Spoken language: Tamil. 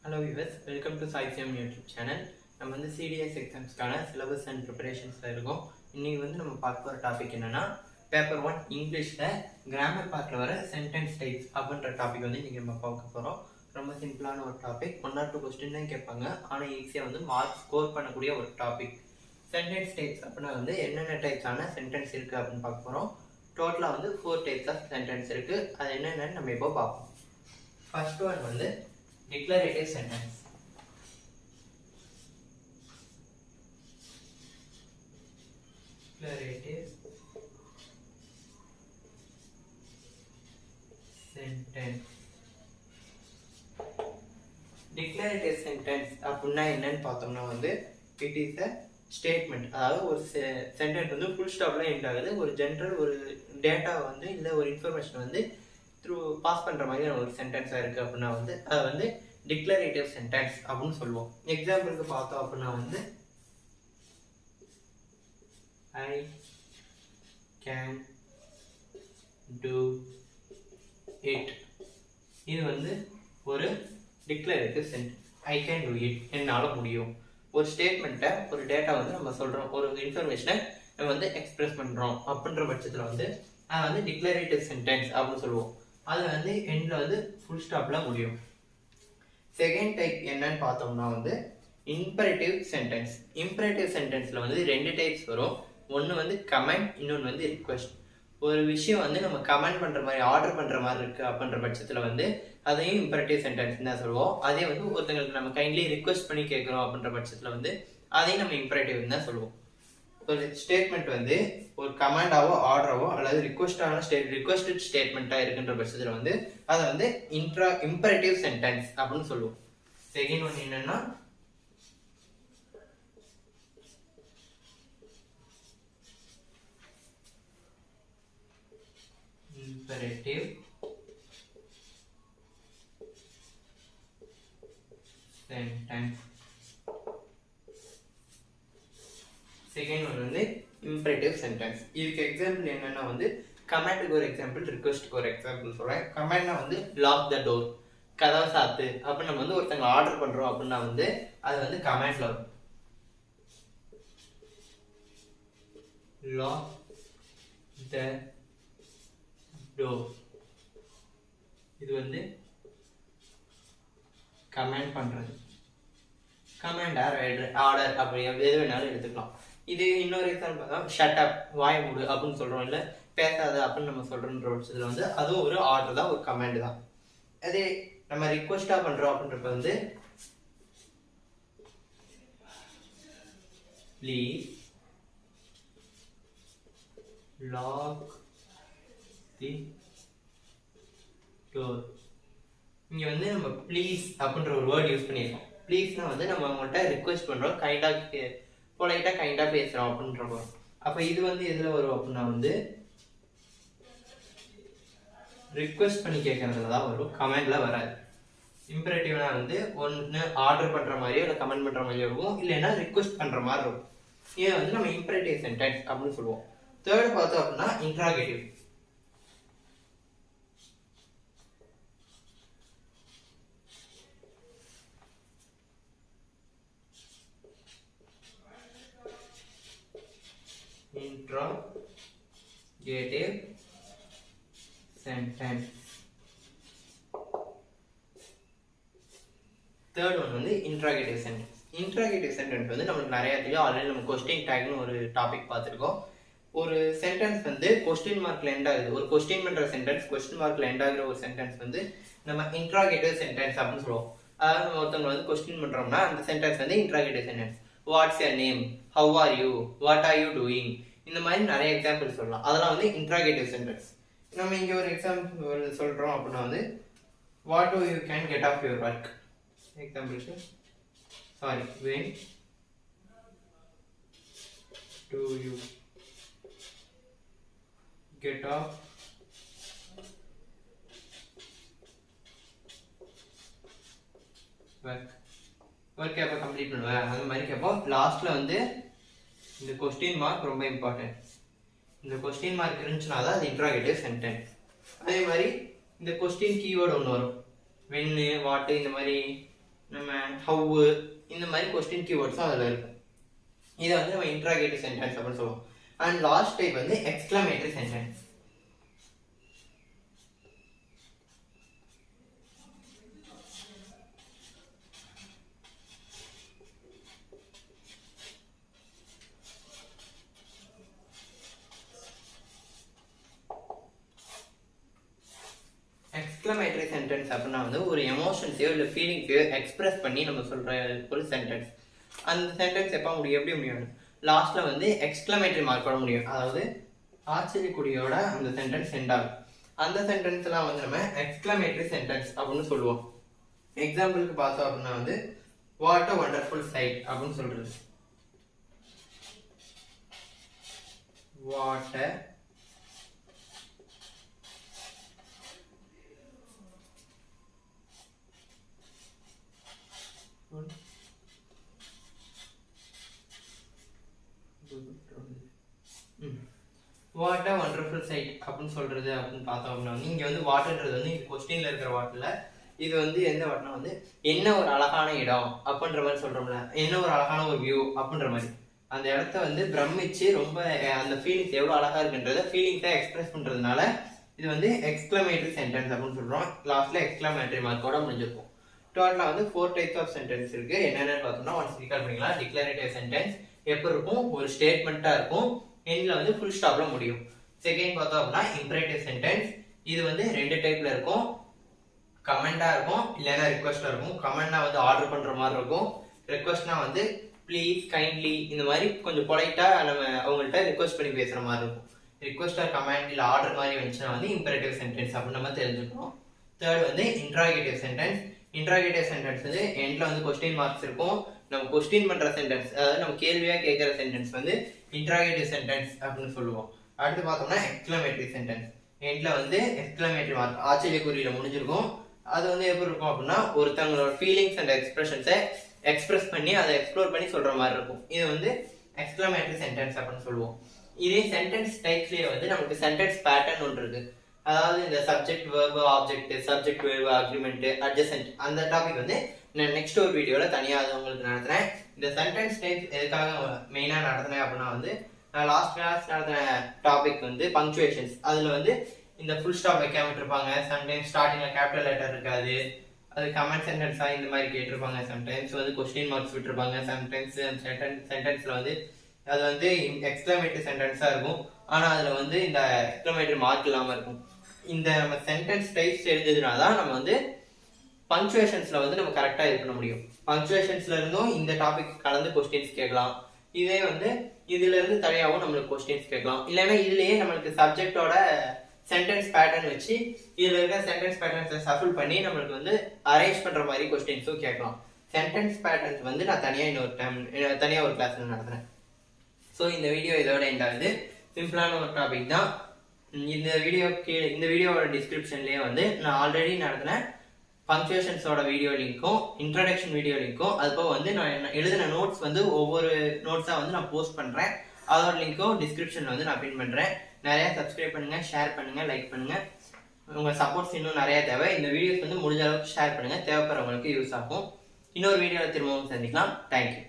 Hello viewers, welcome to SciCM YouTube channel. நம்ம வந்து CDS எக்ஸாம்ஸ்க்கான சிலபஸ் அண்ட் ப்ரிப்பரேஷன்ஸில் இருக்கோம். இன்றைக்கி வந்து நம்ம பார்க்க போகிற டாபிக் என்னென்னா பேப்பர் 1 இங்கிலீஷில் கிராமர் பார்ட்டில் வர சென்டென்ஸ் டைப்ஸ் அப்படின்ற டாபிக் வந்து இன்றைக்கி நம்ம பார்க்க போகிறோம். ரொம்ப சிம்பிளான ஒரு டாபிக், 1 or 2 கொஸ்டின் தான் கேட்பாங்க, ஆனால் ஈஸியாக வந்து மார்க் ஸ்கோர் பண்ணக்கூடிய ஒரு டாபிக். சென்டென்ஸ் டைப்ஸ் அப்படின்னா வந்து என்னென்ன டைப்ஸான சென்டென்ஸ் இருக்குது அப்படின்னு பார்க்க போகிறோம். டோட்டலாக வந்து 4 டைப்ஸ் ஆஃப் சென்டென்ஸ் இருக்குது. அது என்னென்னு நம்ம இப்போ பார்ப்போம். ஃபர்ஸ்ட் ஒன் வந்து declarative sentence. Declarative sentence. Declarative sentence அப்படின்னா என்னன்னு பார்த்தோம்னா வந்து it is a statement. அதாவது ஒரு சென்டென்ஸ் வந்து ஃபுல் ஸ்டாப்ல எண்ட் ஆகுது. ஒரு ஜென்ரல் ஒரு டேட்டா வந்து இல்லை ஒரு இன்ஃபர்மேஷன் வந்து த்ரூ பாஸ் பண்ணுற மாதிரியான ஒரு சென்டென்ஸாக இருக்குது அப்படின்னா வந்து அதை வந்து டிக்ளரேட்டிவ் சென்டென்ஸ் அப்படின்னு சொல்லுவோம். எக்ஸாம்பிளுக்கு பார்த்தோம் அப்படின்னா வந்து ஐ கேன் டூ இட். இது வந்து ஒரு declarative sentence. I can do it, என்னால் முடியும். ஒரு ஸ்டேட்மெண்ட்டை ஒரு டேட்டா வந்து நம்ம சொல்கிறோம், ஒரு இன்ஃபர்மேஷனை நம்ம வந்து எக்ஸ்பிரஸ் பண்ணுறோம் அப்படின்ற பட்சத்தில் வந்து அதை வந்து டிக்ளரேட்டிவ் சென்டென்ஸ் அப்படின்னு சொல்லுவோம். அது வந்து எண்டில் வந்து ஃபுல் ஸ்டாப்பில் முடியும். செகண்ட் டைப் என்னன்னு பார்த்தோம்னா வந்து இம்பரேட்டிவ் சென்டென்ஸ். இம்பரேட்டிவ் சென்டென்ஸில் வந்து 2 டைப்ஸ் வரும். ஒன்று வந்து கமெண்ட், இன்னொன்று வந்து ரிக்வெஸ்ட். ஒரு விஷயம் வந்து நம்ம கமெண்ட் பண்ணுற மாதிரி ஆர்டர் பண்ணுற மாதிரி இருக்குது அப்படின்ற பட்சத்தில் வந்து அதையும் இம்பரேட்டிவ் சென்டென்ஸ் தான் சொல்லுவோம். அதே வந்து ஒருத்தங்களுக்கு நம்ம கைண்ட்லி ரிக்வெஸ்ட் பண்ணி கேட்குறோம் அப்படின்ற பட்சத்தில் வந்து அதையும் நம்ம இம்பரேட்டிவ் தான் சொல்லுவோம். ஒரு ஸ்டேட்மெண்ட் வந்து ஒரு கமாண்டாவோ ஆர்டராவோ அல்லது ரிக்வெஸ்டட் ஸ்டேட்மெண்ட்டாக இருக்குன்ற பட்சத்தில் வந்து அதை வந்து இம்பரேட்டிவ் சென்டென்ஸ் அப்படின்னு சொல்லுவோம். செகண்ட் ஒன் என்னன்னா இம்பரேட்டிவ் சென்டென்ஸ். செகண்ட் ஒன் வந்து இம்பரேட்டிவ் சென்டென்ஸ். இதுக்கு எக்ஸாம்பிள் என்னன்னா வந்து கமாண்டுக்கு ஒரு எக்ஸாம்பிள், ரிக்வெஸ்ட்டுக்கு ஒரு எக்ஸாம்பிள் சொல்கிறேன். கமாண்ட்னா வந்து லாக் த டோர், கதவை சாத்து அப்படின்னு நம்ம வந்து ஒருத்தங்க ஆர்டர் பண்ணுறோம் அப்படின்னா வந்து அது வந்து கமாண்டில் வரும். லாக் த டோர், இது வந்து கமாண்ட் பண்ணுறது. கமாண்ட் ஆர்டர் அப்படி எது வேணாலும் எடுத்துக்கலாம். இது இன்னொரு எக்ஸாம்பிள், ஷட் அப், வாய் மூடு அப்படின்னு சொல்கிறோம், இல்லை பேசாத அப்படின்னு நம்ம சொல்கிறோன்ற பட்சத்தில் வந்து அதுவும் ஒரு ஆர்டர் தான், ஒரு கமாண்ட் தான். அதே நம்ம ரிக்வெஸ்டாக பண்ணுறோம் அப்படின்றப்ப வந்து ப்ளீஸ் லாக் தி டோர். இங்கே வந்து நம்ம ப்ளீஸ் அப்படின்ற ஒரு வேர்ட் யூஸ் பண்ணியிருக்கோம். ப்ளீஸ்னா வந்து நம்ம அவங்கள்ட்ட ரிக்வெஸ்ட் பண்ணுறோம், பொலைட்டாக கைண்டாக பேசுகிறோம் அப்படின்றப்போ. அப்போ இது வந்து எதில் வரும் அப்படின்னா வந்து ரிக்வெஸ்ட் பண்ணி கேட்கறதுல தான் வரும், கமெண்டில் வராது. இம்பரேட்டிவ்னா வந்து ஒன்று ஆர்டர் பண்ணுற மாதிரியோ இல்லை கமெண்ட் பண்ணுற மாதிரியோ இருக்கும், இல்லைன்னா ரிக்வெஸ்ட் பண்ணுற மாதிரி இருக்கும். இதை வந்து நம்ம இம்பரேட்டிவ் சென்டென்ஸ் அப்படின்னு சொல்லுவோம். தேர்ட் பார்த்தோம் அப்படின்னா interrogative. Interrogative sentence. Third one வந்து இன்ட்ராகேட்டிவ் சென்டென்ஸ். இன்ட்ராகேட்டிவ் சென்டென்ஸ் வந்து நமக்கு நிறைய தெரியும். ஆல்ரெடி நம்ம கொஸ்டின் டேக்னு ஒரு டாபிக் பார்த்துருக்கோம். ஒரு சென்டென்ஸ் வந்து கொஸ்டின் மார்க்ல எண்ட் ஆகுது, ஒரு கொஸ்டின் பண்ற சென்டென்ஸ் கொஸ்டின் மார்க்ல எண்ட் ஆகுற ஒரு சென்டென்ஸ் வந்து நம்ம இன்ட்ராகேட்டிவ் சென்டென்ஸ் அப்படின்னு சொல்லுவோம். அதாவது நம்ம ஒருத்தவங்க வந்து கொஸ்டின் பண்றோம்னா அந்த சென்டென்ஸ் வந்து interrogative sentence. What's your name, how are you, what are you doing, இந்த மாதிரி நிறைய எக்ஸாம்பிள் சொல்லலாம். அதெல்லாம் வந்து இன்ட்ராகேட்டிவ் சென்டென்ஸ். நம்ம இங்கே ஒரு எக்ஸாம்பிள் சொல்கிறோம் அப்படின்னா வந்து what do you can get off your work. எக்ஸாம்பிளுக்கு when do you get off work எப்போ கம்ப்ளீட் பண்ணுவேன் அந்த மாதிரி கேட்போம். லாஸ்ட்டில் வந்து இந்த கொஸ்டின் மார்க் ரொம்ப இம்பார்ட்டன்ட். இந்த கொஸ்டின் மார்க் இருந்துச்சுன்னா தான் அது இன்ட்ராகேட்டிவ் சென்டென்ஸ். அதே மாதிரி இந்த கொஸ்டின் கீவேர்டு ஒன்று வரும், வென்னு வாட்டு இந்த மாதிரி நம்ம ஹவு இந்த மாதிரி கொஸ்டின் கீவேர்ட்ஸும் அதில் இருக்கும். இதை வந்து நம்ம இன்ட்ராகேட்டிவ் சென்டென்ஸ் அப்படின்னு சொல்லுவோம். அண்ட் லாஸ்ட் டைப் வந்து எக்ஸ்க்ளமேட்டரி சென்டென்ஸ். எக்ஸ்க்ளமேட்டரி சென்டென்ஸ் அப்படின்னா வந்து ஒரு எமோஷன்ஸையோ இல்லை ஃபீலிங்ஸையோ எக்ஸ்பிரஸ் பண்ணி நம்ம சொல்கிற ஒரு சென்டென்ஸ். அந்த சென்டென்ஸ் எப்போ முடியும், எப்படி முடியும், லாஸ்ட்டில் வந்து எக்ஸ்க்ளமேட்டரி மார்க்கோட முடியும். அதாவது ஆச்சரியக்குறியோட அந்த சென்டென்ஸ் எண்ட் ஆகும். அந்த சென்டென்ஸ்லாம் வந்து நம்ம எக்ஸ்க்ளமேட்டரி சென்டென்ஸ் அப்படின்னு சொல்லுவோம். எக்ஸாம்பிளுக்கு பார்த்தோம் அப்படின்னா வந்து வாட் அ வண்டர்ஃபுல் சைட் அப்படின்னு சொல்றது. What a what a wonderful sight அப்படின்னு சொல்றது அப்படின்னு பார்த்தோம் அப்படின்னா இங்க வந்து வாட்டர்ன்றது வந்து கொஸ்டின்ல இருக்கிற வாட்டர்ல இது வந்து எந்த வாட்டர்னா வந்து என்ன ஒரு அழகான இடம் அப்படின்ற மாதிரி சொல்றோம்ல, என்ன ஒரு அழகான ஒரு வியூ அப்படின்ற மாதிரி அந்த இடத்த வந்து பிரமிச்சு ரொம்ப அந்த ஃபீலிங்ஸ் எவ்வளவு அழகா இருக்குன்றத ஃபீலிங்ஸை எக்ஸ்பிரஸ் பண்றதுனால இது வந்து எக்ஸ்க்ளமேட்டரி சென்டென்ஸ் அப்படின்னு சொல்றோம். லாஸ்ட்ல எக்ஸ்க்ளமேட்டரி மார்க்கோட முடிஞ்சிருக்கும். டோட்டலா வந்து 4 டைப்ஸ் ஆஃப் சென்டென்ஸ் இருக்கு. என்னென்னு பார்த்தோம்னா ஒன்ஸ் ரீகால் பண்ணிக்கலாம். டிக்ளரேட்டிவ் சென்டென்ஸ் எப்படி இருக்கும், ஒரு ஸ்டேட்மெண்ட்டா இருக்கும், எண்ட்ல வந்து ஃபுல் ஸ்டாப்ல முடியும். செகண்ட் பார்த்தோம் அப்படின்னா இம்பரேட்டிவ் சென்டென்ஸ். இது வந்து 2 டைப்ல இருக்கும். கமெண்டா இருக்கும், இல்லைன்னா ரிக்வெஸ்டா இருக்கும். கமெண்ட்னா வந்து ஆர்டர் பண்ற மாதிரி இருக்கும். ரிக்வெஸ்ட்னா வந்து ப்ளீஸ், கைண்ட்லி இந்த மாதிரி கொஞ்சம் பொலைட்டா நம்ம அவங்கள்ட்ட ரிக்வெஸ்ட் பண்ணி பேசுற மாதிரி இருக்கும். ரிக்வெஸ்ட் ஆர் கமெண்ட் இல்லை ஆர்டர் மாதிரி வந்துச்சுன்னா வந்து இம்பரேட்டிவ் சென்டென்ஸ் அப்படின்னு நம்ம தெரிஞ்சுக்கணும். தேர்ட் வந்து இன்ட்ராகேட்டிவ் சென்டென்ஸ். இன்ட்ராகேட்டிவ் சென்டென்ஸ் வந்து எண்ட்ல வந்து கொஸ்டின் மார்க்ஸ் இருக்கும். நம்ம கொஸ்டின் பண்ற சென்டென்ஸ், அதாவது நம்ம கேள்வியா கேட்கிற சென்டென்ஸ் வந்து இன்ட்ராகேட்டிவ் சென்டென்ஸ் அப்படின்னு சொல்லுவோம். அடுத்து பார்த்தோம்னா எக்ஸ்க்ளமேட்டரி சென்டென்ஸ். எண்ட்ல வந்து எக்ஸ்க்ளமேட்டரி மார்க் ஆச்சரியக்குறியில முடிஞ்சிருக்கும். அது வந்து எப்படி இருக்கும் அப்படின்னா ஒருத்தவங்களோட ஃபீலிங்ஸ் அண்ட் எக்ஸ்பிரஷன்ஸை எக்ஸ்பிரஸ் பண்ணி அதை எக்ஸ்ப்ளோர் பண்ணி சொல்ற மாதிரி இருக்கும். இது வந்து எக்ஸ்க்ளமேட்டரி சென்டென்ஸ் அப்படின்னு சொல்லுவோம். இதே சென்டென்ஸ் டைப்ஸ்லயே வந்து நமக்கு சென்டென்ஸ் பேட்டர்ன் ஒன்று இருக்கு. அதாவது இந்த subject, verb, object, subject, verb, agreement, adjacent அந்த டாபிக் வந்து நான் நெக்ஸ்ட் ஒரு வீடியோல தனியாக உங்களுக்கு நடத்துறேன். இந்த சென்டென்ஸ் டைப் எதுக்காக மெயினா நடத்துனேன் அப்படின்னா வந்து நான் லாஸ்ட் கிளாஸ் நடத்தின டாபிக் வந்து பங்க்சுவேஷன்ஸ். அதுல வந்து இந்த ஃபுல் ஸ்டாப் வைக்காம விட்டுருப்பாங்க. சம்டைம்ஸ் ஸ்டார்டிங்ல கேபிட்டல் லெட்டர் இருக்காது. அது கமெண்ட் சென்டென்ஸா இந்த மாதிரி கேட்டிருப்பாங்க. சம்டைம்ஸ் வந்து கொஸ்டின் மார்க்ஸ் விட்டுருப்பாங்க. சம்டைம்ஸ் சென்டென்ஸ்ல வந்து அது வந்து எக்ஸ்க்ளமேட்டரி சென்டென்ஸா இருக்கும். ஆனா அதுல வந்து இந்த எக்ஸ்க்ளமேட்டரி மார்க் இல்லாம இருக்கும். இந்த நம்ம சென்டென்ஸ் டைப்ஸ் தெரிஞ்சதுனால தான் நம்ம வந்து பங்க்சுவேஷன்ஸ்ல வந்து நம்ம கரெக்டா இது பண்ண முடியும். பங்க்சுவேஷன்ஸ்ல இருந்தும் இந்த டாபிக் கலந்து கொஸ்டின்ஸ் கேட்கலாம். இதே வந்து இதுல இருந்து தனியாகவும் நம்மளுக்கு கொஸ்டின்ஸ் கேட்கலாம். இல்லைன்னா இதுலயே நம்மளுக்கு சப்ஜெக்டோட சென்டென்ஸ் பேட்டர்ன் வச்சு இதுல இருக்க சென்டென்ஸ் பேட்டர்ன்ஸை சஃபில் பண்ணி நம்மளுக்கு வந்து அரேஞ்ச் பண்ற மாதிரி கொஸ்டின்ஸும் கேட்கலாம். சென்டென்ஸ் பேட்டர்ன்ஸ் வந்து நான் தனியா ஒரு கிளாஸ் நடத்துறேன். ஸோ இந்த வீடியோ இதோட எண்ட் ஆகுது. சிம்பிளான ஒரு டாபிக் தான். இந்த வீடியோவோட டிஸ்கிரிப்ஷன்லயே வந்து நான் ஆல்ரெடி நடத்தின பங்க்சுவேஷன்ஸோட வீடியோ லிங்க்கும் இன்ட்ரோடக்ஷன் வீடியோ லிங்க்கும் அது போக வந்து நான் எழுதின நோட்ஸ் வந்து ஒவ்வொரு நோட்ஸா வந்து நான் போஸ்ட் பண்றேன். அதோட லிங்க்கும் டிஸ்கிரிப்ஷன்ல வந்து நான் பின் பண்றேன். நிறைய சப்ஸ்கிரைப் பண்ணுங்க, ஷேர் பண்ணுங்க, லைக் பண்ணுங்க. உங்க சப்போர்ட்ஸ் இன்னும் நிறைய தேவை. இந்த வீடியோஸ் வந்து முடிஞ்ச அளவுக்கு ஷேர் பண்ணுங்க, தேவைப்படுறவங்களுக்கு யூஸ் ஆகும். இன்னொரு வீடியோவில் திரும்பவும் சந்திக்கலாம். தேங்க்யூ.